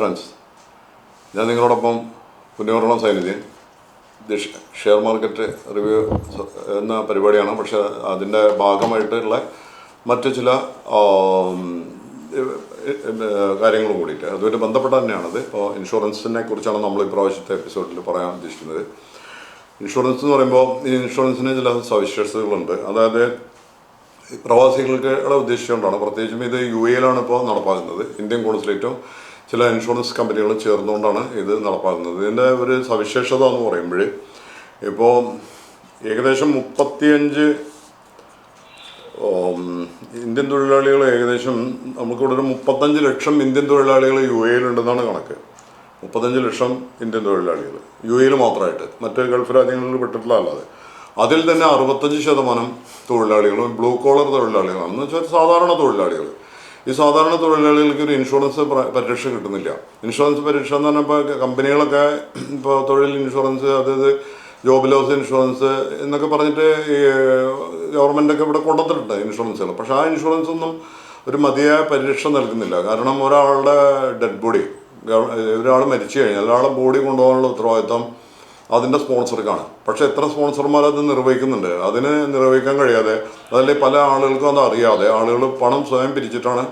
Friends, ഞാൻ നിങ്ങളോടൊപ്പം പുന്നൂർണം Zainuddin. Share market review എന്ന പരിപാടിയാണ്. പക്ഷേ അതിൻ്റെ ഭാഗമായിട്ടുള്ള മറ്റു ചില കാര്യങ്ങളും കൂടിയിട്ട് അതുമായിട്ട് ബന്ധപ്പെട്ട തന്നെയാണത്. ഇപ്പോൾ ഇൻഷുറൻസിനെ കുറിച്ചാണ് നമ്മൾ ഇപ്രാവശ്യത്തെ എപ്പിസോഡിൽ പറയാൻ ഉദ്ദേശിക്കുന്നത്. ഇൻഷുറൻസ് എന്ന് പറയുമ്പോൾ ഈ ഇൻഷുറൻസിന് ചില സവിശേഷതകളുണ്ട്. അതായത് പ്രവാസികൾക്ക് ഉദ്ദേശിച്ചുകൊണ്ടാണ്. പ്രത്യേകിച്ചും ഇത് UAE ഇപ്പോൾ നടപ്പാക്കുന്നത്. ഇന്ത്യൻ കോൺസുലേറ്റും ചില ഇൻഷുറൻസ് കമ്പനികളും ചേർന്നുകൊണ്ടാണ് ഇത് നടപ്പാക്കുന്നത്. ഇതിൻ്റെ ഒരു സവിശേഷത എന്ന് പറയുമ്പോൾ ഇപ്പോൾ ഏകദേശം 35 ഇന്ത്യൻ തൊഴിലാളികൾ, ഏകദേശം നമുക്കിവിടെ ഒരു 35 ലക്ഷം ഇന്ത്യൻ തൊഴിലാളികൾ UAE ഉണ്ടെന്നാണ് കണക്ക്. 35 ലക്ഷം ഇന്ത്യൻ തൊഴിലാളികൾ UAE മാത്രമായിട്ട്, മറ്റ് ഗൾഫ് രാജ്യങ്ങളിൽ പെട്ടിട്ടുള്ള അല്ലാതെ. അതിൽ തന്നെ 65% തൊഴിലാളികളും ബ്ലൂ കോളർ തൊഴിലാളികളാണ്. എന്ന് വെച്ചാൽ സാധാരണ തൊഴിലാളികൾ. ഈ സാധാരണ തൊഴിലാളികൾക്ക് ഒരു ഇൻഷുറൻസ് പരിരക്ഷ കിട്ടുന്നില്ല. ഇൻഷുറൻസ് പരിരക്ഷ എന്ന് പറഞ്ഞാൽ ഇപ്പോൾ കമ്പനികളൊക്കെ ഇപ്പോൾ തൊഴിൽ ഇൻഷുറൻസ്, അതായത് ജോബ് ലോസ് ഇൻഷുറൻസ് എന്നൊക്കെ പറഞ്ഞിട്ട് ഈ ഗവൺമെൻറ്റൊക്കെ ഇവിടെ കൊണ്ടുവന്നിട്ടുണ്ട് ഇൻഷുറൻസുകൾ. പക്ഷേ ആ ഇൻഷുറൻസ് ഒന്നും ഒരു മതിയായ പരിരക്ഷ നൽകുന്നില്ല. കാരണം ഒരാളുടെ ഡെഡ് ബോഡി, ഒരാൾ മരിച്ചു കഴിഞ്ഞാൽ ഒരാളുടെ ബോഡി കൊണ്ടുപോകാനുള്ള ഉത്തരവാദിത്തം അതിൻ്റെ സ്പോൺസർക്കാണ്. പക്ഷേ എത്ര സ്പോൺസർമാർ അത് നിർവഹിക്കുന്നുണ്ട്? അതിന് നിർവഹിക്കാൻ കഴിയാതെ, അതല്ലേ പല ആളുകൾക്കും അത് അറിയാതെ ആളുകൾ പണം സ്വയം പിരിച്ചിട്ടാണ്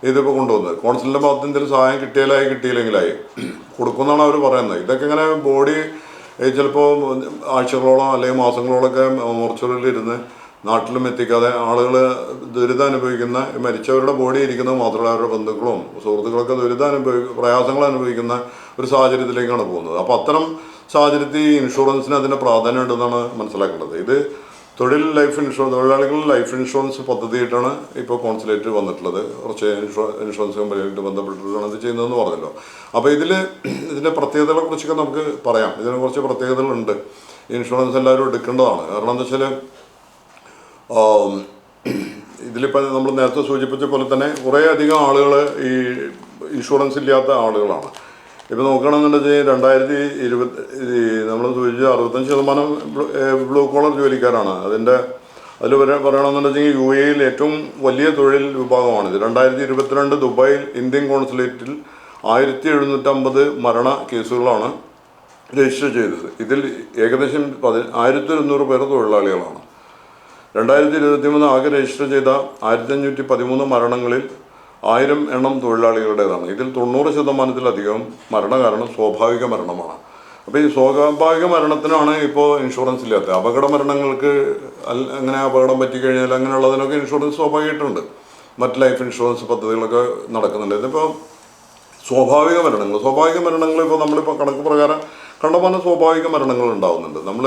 ഇതിപ്പോൾ കൊണ്ടുവന്നത്. കോൺസുലിൻ്റെ ഭാഗത്ത് എന്തെങ്കിലും സഹായം കിട്ടിയാലായി, കിട്ടിയില്ലെങ്കിലായി കൊടുക്കുമെന്നാണ് അവർ പറയുന്നത്. ഇതൊക്കെ ഇങ്ങനെ ബോഡി ചിലപ്പോൾ ആഴ്ചകളോളം അല്ലെങ്കിൽ മാസങ്ങളോളമൊക്കെ മോർച്ചറിയിലിരുന്ന് നാട്ടിലും എത്തിക്കാതെ ആളുകൾ ദുരിതം അനുഭവിക്കുന്ന, മരിച്ചവരുടെ ബോഡി ഇരിക്കുന്നത് മാത്രമല്ല അവരുടെ ബന്ധുക്കളും സുഹൃത്തുക്കളൊക്കെ പ്രയാസങ്ങൾ അനുഭവിക്കുന്ന ഒരു സാഹചര്യത്തിലേക്കാണ് പോകുന്നത്. അപ്പോൾ അത്തരം സാഹചര്യത്തിൽ ഇൻഷുറൻസിന് അതിൻ്റെ പ്രാധാന്യം ഉണ്ടെന്നാണ് മനസ്സിലാക്കേണ്ടത്. ഇത് തൊഴിലാളികളുടെ ലൈഫ് ഇൻഷുറൻസ് പദ്ധതിയായിട്ടാണ് ഇപ്പോൾ കോൺസുലേറ്റ് വന്നിട്ടുള്ളത്. കുറച്ച് ഇൻഷുറൻസ് കമ്പനിയായിട്ട് ബന്ധപ്പെട്ടിട്ടാണ് ഇത് ചെയ്യുന്നതെന്ന് പറഞ്ഞല്ലോ. അപ്പോൾ ഇതിൻ്റെ പ്രത്യേകതകളെ കുറിച്ചൊക്കെ നമുക്ക് പറയാം. ഇതിന് കുറച്ച് പ്രത്യേകതകളുണ്ട്. ഇൻഷുറൻസ് എല്ലാവരും എടുക്കേണ്ടതാണ്. കാരണം എന്താ വെച്ചാൽ ഇതിലിപ്പോൾ നമ്മൾ നേരത്തെ സൂചിപ്പിച്ച പോലെ തന്നെ കുറേ അധികം ആളുകൾ ഈ ഇൻഷുറൻസ് ഇല്ലാത്ത ആളുകളാണ്. ഇപ്പോൾ നോക്കുകയാണെന്നുണ്ടെങ്കിൽ 2020 നമ്മൾ സൂചിപ്പിച്ച 65% ബ്ലൂ കോളർ ജോലിക്കാരാണ്. അതിൽ പറയണമെന്നുണ്ടെങ്കിൽ UAE ഏറ്റവും വലിയ തൊഴിൽ വിഭാഗമാണിത്. 2022 ദുബായിൽ ഇന്ത്യൻ കോൺസുലേറ്റിൽ 1750 മരണ കേസുകളാണ് രജിസ്റ്റർ ചെയ്തത്. ഇതിൽ ഏകദേശം 1200 പേർ തൊഴിലാളികളാണ്. 2023 ആകെ രജിസ്റ്റർ ചെയ്ത 1513 മരണങ്ങളിൽ 1000 എണ്ണം തൊഴിലാളികളുടേതാണ്. ഇതിൽ 90%-ലധികം മരണകാരണം സ്വാഭാവിക മരണമാണ്. അപ്പോൾ ഈ സ്വാഭാവിക മരണത്തിനാണ് ഇപ്പോൾ ഇൻഷുറൻസ് ഇല്ലാത്തത്. അപകട മരണങ്ങൾക്ക് അങ്ങനെ അപകടം പറ്റിക്കഴിഞ്ഞാൽ അങ്ങനെയുള്ളതിനൊക്കെ ഇൻഷുറൻസ് സ്വാഭാവികമായിട്ടുണ്ട്. മറ്റ് ലൈഫ് ഇൻഷുറൻസ് പദ്ധതികളൊക്കെ നടക്കുന്നുണ്ട്. ഇതിപ്പോൾ സ്വാഭാവിക മരണങ്ങൾ ഇപ്പോൾ നമ്മളിപ്പോൾ കണക്ക് പ്രകാരം കണ്ടമാനം സ്വാഭാവിക മരണങ്ങൾ ഉണ്ടാകുന്നുണ്ട്. നമ്മൾ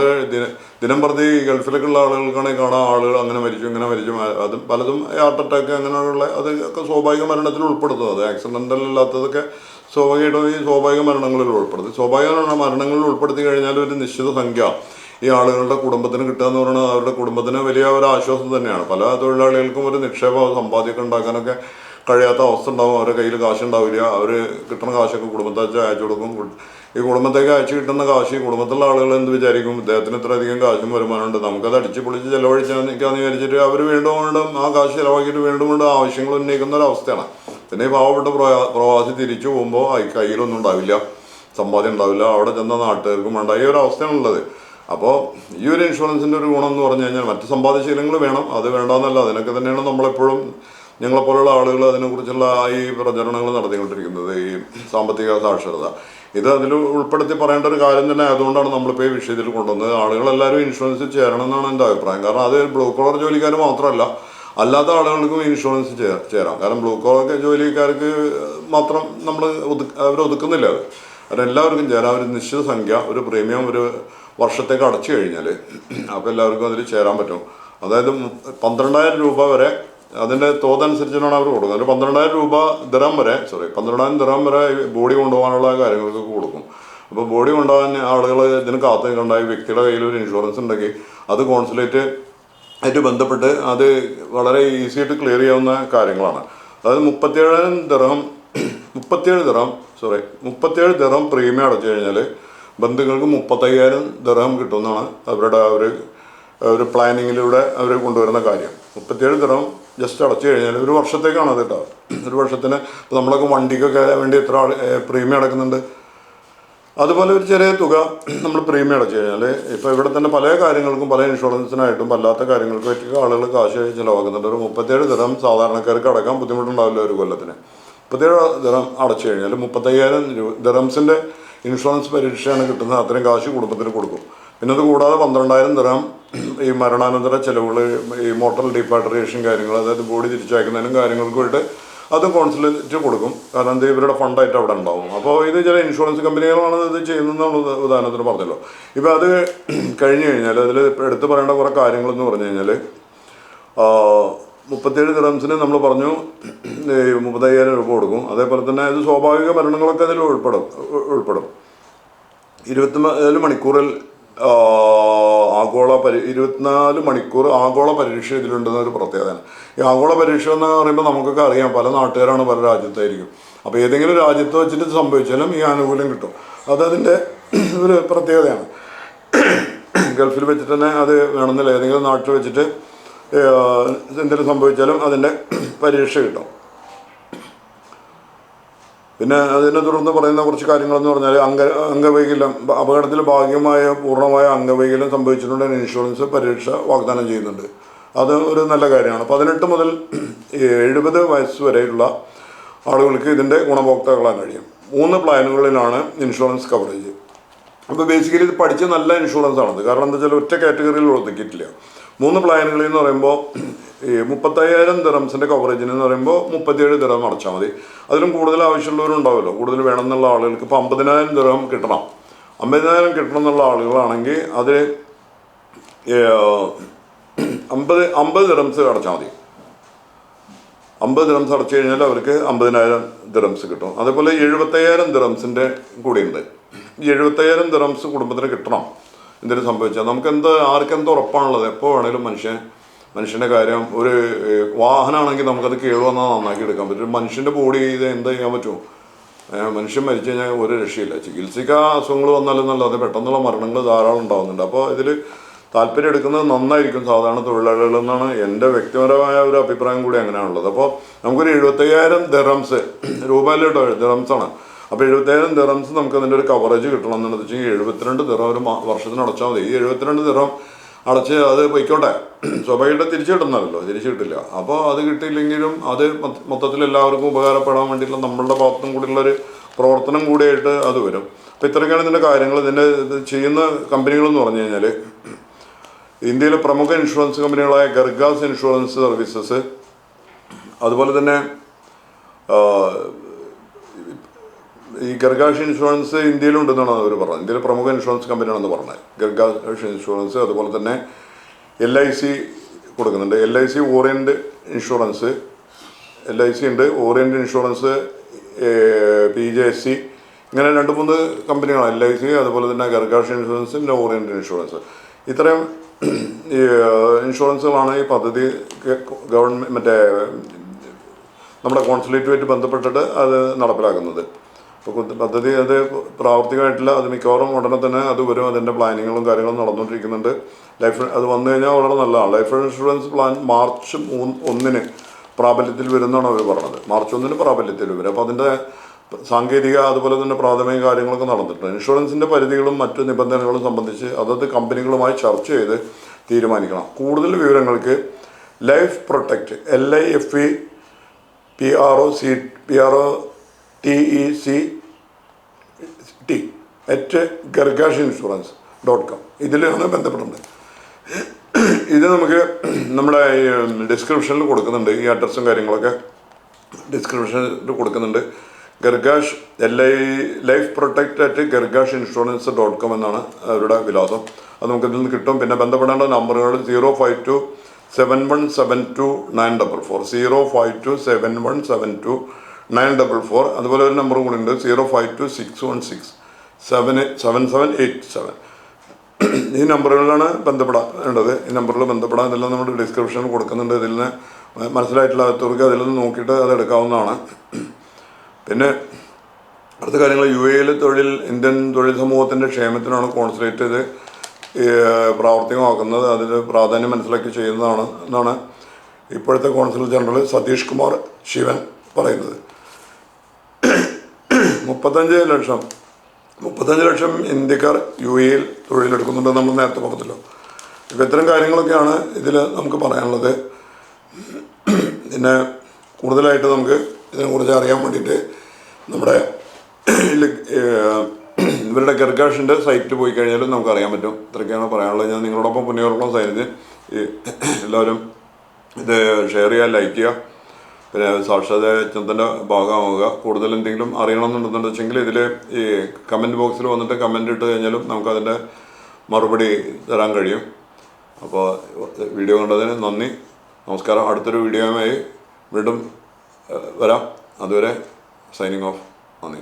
ദിനം പ്രതി ഗൾഫിലേക്കുള്ള ആളുകൾക്കാണെങ്കിൽ കാണാൻ ആളുകൾ അങ്ങനെ മരിച്ചു, ഇങ്ങനെ മരിച്ചു, അതും പലതും ഹാർട്ട് അറ്റാക്ക് അങ്ങനെയുള്ള അതൊക്കെ സ്വാഭാവിക മരണത്തിൽ ഉൾപ്പെടുത്തുന്നത്. ആക്സിഡൻ്റൽ അല്ലാത്തതൊക്കെ സ്വാഭാവികമായിട്ടും ഈ സ്വാഭാവിക മരണങ്ങളിൽ ഉൾപ്പെടുത്തി. സ്വാഭാവിക മരണങ്ങളിൽ ഉൾപ്പെടുത്തി കഴിഞ്ഞാൽ ഒരു നിശ്ചിത സംഖ്യ ഈ ആളുകളുടെ കുടുംബത്തിന് കിട്ടുക എന്ന് പറയുന്നത് അവരുടെ കുടുംബത്തിന് വലിയ ഒരു ആശ്വാസം തന്നെയാണ്. പല തൊഴിലാളികൾക്കും ഒരു നിക്ഷേപ സമ്പാദ്യമൊക്കെ ഉണ്ടാക്കാനൊക്കെ കഴിയാത്ത അവസ്ഥ ഉണ്ടാവും. അവരുടെ കയ്യിൽ കാശുണ്ടാവില്ല. അവർ കിട്ടുന്ന കാശൊക്കെ കുടുംബത്തേക്ക് അയച്ചു കൊടുക്കും. ഈ കുടുംബത്തേക്ക് അയച്ചു കിട്ടുന്ന കാശ് കുടുംബത്തിലുള്ള ആളുകൾ എന്ത് വിചാരിക്കും? ഇദ്ദേഹത്തിന് ഇത്രയധികം കാശും വരുമാനമുണ്ട്, നമുക്കത് അടിച്ച് പൊളിച്ച് ചിലവഴിക്കാന്ന് വിചാരിച്ചിട്ട് അവർ വീണ്ടും ആ കാശ് ചിലവാക്കിയിട്ട് വീണ്ടും ആവശ്യങ്ങൾ ഉന്നയിക്കുന്ന ഒരവസ്ഥയാണ്. പിന്നെ ഈ പാവപ്പെട്ട പ്രവാസി തിരിച്ചു പോകുമ്പോൾ കയ്യിലൊന്നും ഉണ്ടാവില്ല, സമ്പാദ്യം ഉണ്ടാവില്ല, അവിടെ ചെന്ന നാട്ടുകാർക്കും വേണ്ട, ഈ ഒരു അവസ്ഥയാണുള്ളത്. അപ്പോൾ ഈ ഒരു ഇൻഷുറൻസിൻ്റെ ഒരു ഗുണം എന്ന് പറഞ്ഞു കഴിഞ്ഞാൽ മറ്റ് സമ്പാദ്യശീലങ്ങൾ വേണം, അത് വേണ്ടാന്നല്ല. അതിനൊക്കെ തന്നെയാണ് നമ്മളെപ്പോഴും ഞങ്ങളെപ്പോലുള്ള ആളുകൾ അതിനെക്കുറിച്ചുള്ള ഈ പ്രചരണങ്ങൾ നടത്തിക്കൊണ്ടിരിക്കുന്നത്. ഈ സാമ്പത്തിക സാക്ഷരത ഇത് അതിൽ ഉൾപ്പെടുത്തി പറയേണ്ട ഒരു കാര്യം തന്നെ ആയതുകൊണ്ടാണ് നമ്മളിപ്പോൾ ഈ വിഷയത്തിൽ കൊണ്ടുവന്നത്. ആളുകളെല്ലാവരും ഇൻഷുറൻസ് ചേരണം എന്നാണ് എൻ്റെ അഭിപ്രായം. കാരണം അത് ബ്ലൂ കോളർ ജോലിക്കാർ മാത്രമല്ല, അല്ലാത്ത ആളുകൾക്കും ഇൻഷുറൻസ് ചേരാം. കാരണം ബ്ലൂ കോളർ ജോലിക്കാർക്ക് മാത്രം അവർ ഒതുക്കുന്നില്ല. അത് കാരണം എല്ലാവർക്കും ചേരാം. ഒരു നിശ്ചിത സംഖ്യ, ഒരു പ്രീമിയം ഒരു വർഷത്തേക്ക് അടച്ചു കഴിഞ്ഞാൽ അപ്പോൾ എല്ലാവർക്കും അതിൽ ചേരാൻ പറ്റും. അതായത് 12,000 രൂപ വരെ അതിൻ്റെ തോതനുസരിച്ചാണ് അവർ കൊടുക്കുന്നത്. ഒരു 12,000 ദിറം വരെ ബോഡി കൊണ്ടുപോകാനുള്ള കാര്യങ്ങൾക്ക് കൊടുക്കും. അപ്പോൾ ബോഡി കൊണ്ടുപോകാൻ ആളുകൾ ഇതിന് കാത്തു നിൽക്കണ്ടായി. വ്യക്തിയുടെ കയ്യിൽ ഒരു ഇൻഷുറൻസ് ഉണ്ടെങ്കിൽ അത് കോൺസുലേറ്റ് ആയിട്ട് ബന്ധപ്പെട്ട് അത് വളരെ ഈസി ആയിട്ട് ക്ലിയർ ചെയ്യാവുന്ന കാര്യങ്ങളാണ്. അതായത് 37 ദിറം പ്രീമിയം അടച്ചു കഴിഞ്ഞാൽ ബന്ധുക്കൾക്ക് 35,000 ദിറം കിട്ടുമെന്നാണ് അവരുടെ ഒരു പ്ലാനിങ്ങിലൂടെ അവർ കൊണ്ടുവരുന്ന കാര്യം. 37 ദിറം ജസ്റ്റ് അടച്ചു കഴിഞ്ഞാൽ ഒരു വർഷത്തേക്കാണ് അത് കേട്ടോ. ഒരു വർഷത്തിന് ഇപ്പോൾ നമ്മളൊക്കെ വണ്ടിക്കൊക്കെ വേണ്ടി എത്ര പ്രീമിയം അടക്കുന്നുണ്ട്, അതുപോലെ ഒരു ചെറിയ തുക നമ്മൾ പ്രീമിയം അടച്ചു കഴിഞ്ഞാൽ ഇപ്പോൾ ഇവിടെ തന്നെ പല കാര്യങ്ങൾക്കും പല ഇൻഷുറൻസിനായിട്ടും അല്ലാത്ത കാര്യങ്ങൾക്കും ഒക്കെ ആളുകൾ കാശ് ചിലവാക്കുന്നുണ്ട്. ഒരു 37 ദിർഹം സാധാരണക്കാർക്ക് അടക്കാൻ ബുദ്ധിമുട്ടുണ്ടാവില്ല ഒരു കൊല്ലത്തിന്. 37 ദിർഹം അടച്ചു കഴിഞ്ഞാൽ 35,000 ദിർഹംസിൻ്റെ ഇൻഷുറൻസ് പരീക്ഷയാണ് കിട്ടുന്നത്. അത്രയും കാശ് കുടുംബത്തിന് കൊടുക്കും. പിന്നെ അത് കൂടാതെ 12,000 ദിർഹം ഈ മരണാനന്തര ചിലവുകൾ, ഈ മോട്ടൽ ഡീപാട്രിയേഷൻ കാര്യങ്ങൾ, അതായത് ബോഡി തിരിച്ചയക്കുന്നതിനും കാര്യങ്ങൾക്കുമായിട്ട് അതും കോൺസുലേറ്റ് കൊടുക്കും. കാരണം എന്ത് ഇവരുടെ ഫണ്ടായിട്ട് അവിടെ ഉണ്ടാവും. അപ്പോൾ ഇത് ചില ഇൻഷുറൻസ് കമ്പനികളാണ് ഇത് ചെയ്യുന്നതെന്നാണ് ഉദാഹരണത്തിന് പറഞ്ഞല്ലോ. ഇപ്പോൾ അത് കഴിഞ്ഞ് കഴിഞ്ഞാൽ അതിൽ എടുത്തു പറയേണ്ട കുറേ കാര്യങ്ങളെന്ന് പറഞ്ഞു കഴിഞ്ഞാൽ 37 ദിർഹംസിന് നമ്മൾ പറഞ്ഞു 35,000 രൂപ കൊടുക്കും. അതേപോലെ തന്നെ ഇത് സ്വാഭാവിക മരണങ്ങളൊക്കെ അതിൽ ഉൾപ്പെടും. 24 മണിക്കൂറിൽ 24 മണിക്കൂർ ആഗോള പരീക്ഷ ഇതിലുണ്ടെന്ന ഒരു പ്രത്യേകതയാണ്. ഈ ആഗോള പരീക്ഷ എന്ന് പറയുമ്പോൾ നമുക്കൊക്കെ അറിയാം, പല നാട്ടുകാരാണ് പല രാജ്യത്തായിരിക്കും. അപ്പോൾ ഏതെങ്കിലും രാജ്യത്ത് വെച്ചിട്ട് സംഭവിച്ചാലും ഈ ആനുകൂല്യം കിട്ടും. അതതിൻ്റെ ഒരു പ്രത്യേകതയാണ്. ഗൾഫിൽ വെച്ചിട്ട് തന്നെ അത് വേണമെന്നില്ല, ഏതെങ്കിലും നാട്ടിൽ വെച്ചിട്ട് എന്തെങ്കിലും സംഭവിച്ചാലും അതിൻ്റെ പരീക്ഷ കിട്ടും. പിന്നെ അതിനെ തുടർന്ന് പറയുന്ന കുറച്ച് കാര്യങ്ങളെന്ന് പറഞ്ഞാൽ അംഗവൈകല്യം, അപകടത്തിൽ ഭാഗികമായ പൂർണ്ണമായ അംഗവൈകല്യം സംഭവിച്ചിട്ടുണ്ടെങ്കിൽ ഇൻഷുറൻസ് പരീക്ഷ വാഗ്ദാനം ചെയ്യുന്നുണ്ട്. അത് ഒരു നല്ല കാര്യമാണ്. 18 മുതൽ 70 വയസ്സ് വരെയുള്ള ആളുകൾക്ക് ഇതിൻ്റെ ഗുണഭോക്താക്കളാൻ കഴിയും. 3 പ്ലാനുകളിലാണ് ഇൻഷുറൻസ് കവറേജ്. അപ്പോൾ ബേസിക്കലി ഇത് പഠിച്ച നല്ല ഇൻഷുറൻസ് ആണത്. കാരണം എന്താ വെച്ചാൽ ഒറ്റ കാറ്റഗറിയിൽ ഒതുക്കിയിട്ടില്ല. 3 പ്ലാനുകളിൽ എന്ന് പറയുമ്പോൾ ഈ 35,000 ദിർഹംസിൻ്റെ കവറേജിന് എന്ന് പറയുമ്പോൾ 37 ദിർഹം അടച്ചാൽ മതി. അതിലും കൂടുതൽ ആവശ്യമുള്ളവരുണ്ടാവുമല്ലോ, കൂടുതൽ വേണം എന്നുള്ള ആളുകൾക്ക് ഇപ്പോൾ 50,000 ദിർഹം കിട്ടണം. 50,000 കിട്ടണം എന്നുള്ള ആളുകളാണെങ്കിൽ അത് 50 ദിർഹംസ് അടച്ചാൽ മതി. 50 ദിർഹംസ് അടച്ചു കഴിഞ്ഞാൽ അവർക്ക് 50,000 ദിർഹംസ് കിട്ടും. അതേപോലെ 75,000 ദിർഹംസിൻ്റെ കൂടിയുണ്ട്. ഈ 75,000 ദിർഹംസ് കുടുംബത്തിന് കിട്ടണം. എന്തെങ്കിലും സംഭവിച്ചാൽ നമുക്ക് ആർക്കെന്തോ ഉറപ്പാണുള്ളത്, എപ്പോൾ വേണേലും മനുഷ്യൻ്റെ കാര്യം. ഒരു വാഹനമാണെങ്കിൽ നമുക്കത് കേടുവന്നാൽ നന്നാക്കി എടുക്കാൻ പറ്റും. മനുഷ്യൻ്റെ ബോഡി ഇത് എന്താ ചെയ്യാൻ പറ്റുമോ? മനുഷ്യൻ മരിച്ചു കഴിഞ്ഞാൽ ഒരു രക്ഷയില്ല. ചികിത്സിക്കാൻ അസുഖങ്ങൾ വന്നാലെന്നല്ലാതെ പെട്ടെന്നുള്ള മരണങ്ങൾ ധാരാളം ഉണ്ടാകുന്നുണ്ട്. അപ്പോൾ ഇതിൽ താല്പര്യം എടുക്കുന്നത് നന്നായിരിക്കും സാധാരണ തൊഴിലാളികളെന്നാണ് എൻ്റെ വ്യക്തിപരമായ ഒരു അഭിപ്രായം കൂടി അങ്ങനെയാണുള്ളത്. അപ്പോൾ നമുക്കൊരു 75,000 ദിർഹംസ്, രൂപയിലോട്ടോ ദിർഹംസാണ്. അപ്പോൾ 75,000 ദിർഹംസ് നമുക്ക് അതിൻ്റെ ഒരു കവറേജ് കിട്ടണം എന്നുള്ളത് വെച്ചാൽ 72 ദിർഹം ഒരു വർഷത്തിന് അടച്ചാൽ മതി. ഈ 72 ദിർഹം അടച്ച് അത് പൊയ്ക്കോട്ടെ, സ്വാഭാവികമായിട്ട് തിരിച്ചു കിട്ടുന്നല്ലോ, തിരിച്ചു കിട്ടില്ല. അപ്പോൾ അത് കിട്ടിയില്ലെങ്കിലും അത് മൊത്തത്തിൽ എല്ലാവർക്കും ഉപകാരപ്പെടാൻ വേണ്ടിയിട്ടുള്ള നമ്മളുടെ ഭാഗത്തും കൂടിയുള്ളൊരു പ്രവർത്തനം കൂടിയായിട്ട് അത് വരും. അപ്പോൾ ഇത്രയൊക്കെയാണ് ഇതിൻ്റെ കാര്യങ്ങൾ. ഇതിൻ്റെ ഇത് ചെയ്യുന്ന കമ്പനികളെന്ന് പറഞ്ഞു കഴിഞ്ഞാൽ ഇന്ത്യയിലെ പ്രമുഖ ഇൻഷുറൻസ് കമ്പനികളായ ഗർഗാസ് ഇൻഷുറൻസ് സർവീസസ്, അതുപോലെ തന്നെ ഈ ഗർഗാഷ് ഇൻഷുറൻസ് ഇന്ത്യയിലുണ്ടെന്നാണ് അവർ പറഞ്ഞത്. ഇന്ത്യയിലെ പ്രമുഖ ഇൻഷുറൻസ് കമ്പനിയാണെന്ന് പറഞ്ഞത് ഗർഗാഷ് ഇൻഷുറൻസ്. അതുപോലെ തന്നെ LIC കൊടുക്കുന്നുണ്ട്. LIC ഓറിയൻ്റ് ഇൻഷുറൻസ്, LIC ഉണ്ട്, ഓറിയൻ്റ് ഇൻഷുറൻസ്, PJSC, ഇങ്ങനെ 2-3 കമ്പനികളാണ്. LIC, അതുപോലെ തന്നെ ഗർഗാഷ് ഇൻഷുറൻസ്, പിന്നെ ഓറിയൻ്റ് ഇൻഷുറൻസ്. ഇത്രയും ഈ ഇൻഷുറൻസുകളാണ് ഈ പദ്ധതി ഗവൺമെൻറ് മറ്റേ നമ്മുടെ കോൺസുലേറ്റുമായിട്ട് ബന്ധപ്പെട്ടിട്ട് അത് നടപ്പിലാക്കുന്നത്. അപ്പോൾ പദ്ധതി അത് പ്രാവർത്തികമായിട്ടില്ല. അത് മിക്കവാറും ഉടനെ തന്നെ അത് വരും. അതിൻ്റെ പ്ലാനിങ്ങുകളും കാര്യങ്ങളും നടന്നുകൊണ്ടിരിക്കുന്നുണ്ട്. അത് വന്നു കഴിഞ്ഞാൽ വളരെ നല്ലതാണ്. ലൈഫ് ഇൻഷുറൻസ് പ്ലാൻ മാർച്ച് 1 പ്രാബല്യത്തിൽ വരുമെന്നാണ് അവർ പറഞ്ഞത്. മാർച്ച് 1 പ്രാബല്യത്തിൽ വരും. അപ്പോൾ അതിൻ്റെ സാങ്കേതിക അതുപോലെ തന്നെ പ്രാഥമിക കാര്യങ്ങളൊക്കെ നടന്നിട്ടുണ്ട്. ഇൻഷുറൻസിൻ്റെ പരിധികളും മറ്റു നിബന്ധനകളും സംബന്ധിച്ച് അതത് കമ്പനികളുമായി ചർച്ച ചെയ്ത് തീരുമാനിക്കണം. കൂടുതൽ വിവരങ്ങൾക്ക് ലൈഫ് പ്രൊട്ടക്റ്റ് LIFPROTECT@gargashinsurance.com ഇതിലാണ് ബന്ധപ്പെടുന്നത്. ഇത് നമുക്ക് നമ്മുടെ ഡിസ്ക്രിപ്ഷനിൽ കൊടുക്കുന്നുണ്ട്. ഈ അഡ്രസ്സും കാര്യങ്ങളൊക്കെ ഡിസ്ക്രിപ്ഷനിൽ കൊടുക്കുന്നുണ്ട്. ഗർഗാഷ് LIFPROTECT@gargashinsurance.com എന്നാണ് അവരുടെ വിലാസം. അത് നമുക്ക് ഇതിൽ നിന്ന് കിട്ടും. പിന്നെ ബന്ധപ്പെടേണ്ട നമ്പറുകൾ 052-7172-944 052-7172-944. അതുപോലെ ഒരു നമ്പറും കൂടി ഉണ്ട് 052-616-7787. ഈ നമ്പറുകളിലാണ് ബന്ധപ്പെടേണ്ടത്. ഈ നമ്പറിൽ ബന്ധപ്പെടാൻ ഇതെല്ലാം നമ്മുടെ ഡിസ്ക്രിപ്ഷനിൽ കൊടുക്കുന്നുണ്ട്. ഇതിൽ നിന്ന് മനസ്സിലായിട്ടുള്ളവർക്ക് അതിൽ നിന്ന് നോക്കിയിട്ട് അത് എടുക്കാവുന്നതാണ്. പിന്നെ അടുത്ത കാര്യങ്ങൾ UAE ഇന്ത്യൻ തൊഴിൽ സമൂഹത്തിൻ്റെ ക്ഷേമത്തിനാണ് കോൺസുലേറ്റ് ഇത് പ്രാവർത്തികമാക്കുന്നത്. അതിൽ പ്രാധാന്യം മനസ്സിലാക്കി ചെയ്യുന്നതാണ് എന്നാണ് ഇപ്പോഴത്തെ കോൺസുൽ ജനറൽ സതീഷ് കുമാർ ശിവൻ പറയുന്നത്. 35 ലക്ഷം ഇന്ത്യക്കാർ UAE തൊഴിലെടുക്കുന്നുണ്ടെന്ന് നമ്മൾ നേരത്തെ പറഞ്ഞല്ലോ. ഇപ്പം ഇത്തരം കാര്യങ്ങളൊക്കെയാണ് ഇതിൽ നമുക്ക് പറയാനുള്ളത്. പിന്നെ കൂടുതലായിട്ട് നമുക്ക് ഇതിനെക്കുറിച്ച് അറിയാൻ വേണ്ടിയിട്ട് നമ്മുടെ ഇവരുടെ ഗർഗാഷിൻ്റെ സൈറ്റിൽ പോയി കഴിഞ്ഞാലും നമുക്ക് അറിയാൻ പറ്റും. ഇത്രയൊക്കെയാണ് പറയാനുള്ളത്. ഞാൻ നിങ്ങളോടൊപ്പം പുണ്യവർക്കണം സൈനിച്ച് എല്ലാവരും ഇത് ഷെയർ ചെയ്യുക, ലൈക്ക് ചെയ്യുക, പിന്നെ സാക്ഷാത് യജ്ഞത്തിൻ്റെ ഭാഗമാവുക. കൂടുതൽ എന്തെങ്കിലും അറിയണമെന്നുണ്ടെന്ന് വെച്ചെങ്കിൽ ഇതിൽ ഈ കമൻറ്റ് ബോക്സിൽ വന്നിട്ട് കമൻറ്റ് ഇട്ട് കഴിഞ്ഞാലും നമുക്കതിൻ്റെ മറുപടി തരാൻ കഴിയും. അപ്പോൾ വീഡിയോ കണ്ടതിന് നന്ദി, നമസ്കാരം. അടുത്തൊരു വീഡിയോയുമായി വീണ്ടും വരാം. അതുവരെ സൈനിങ് ഓഫ്. നന്ദി.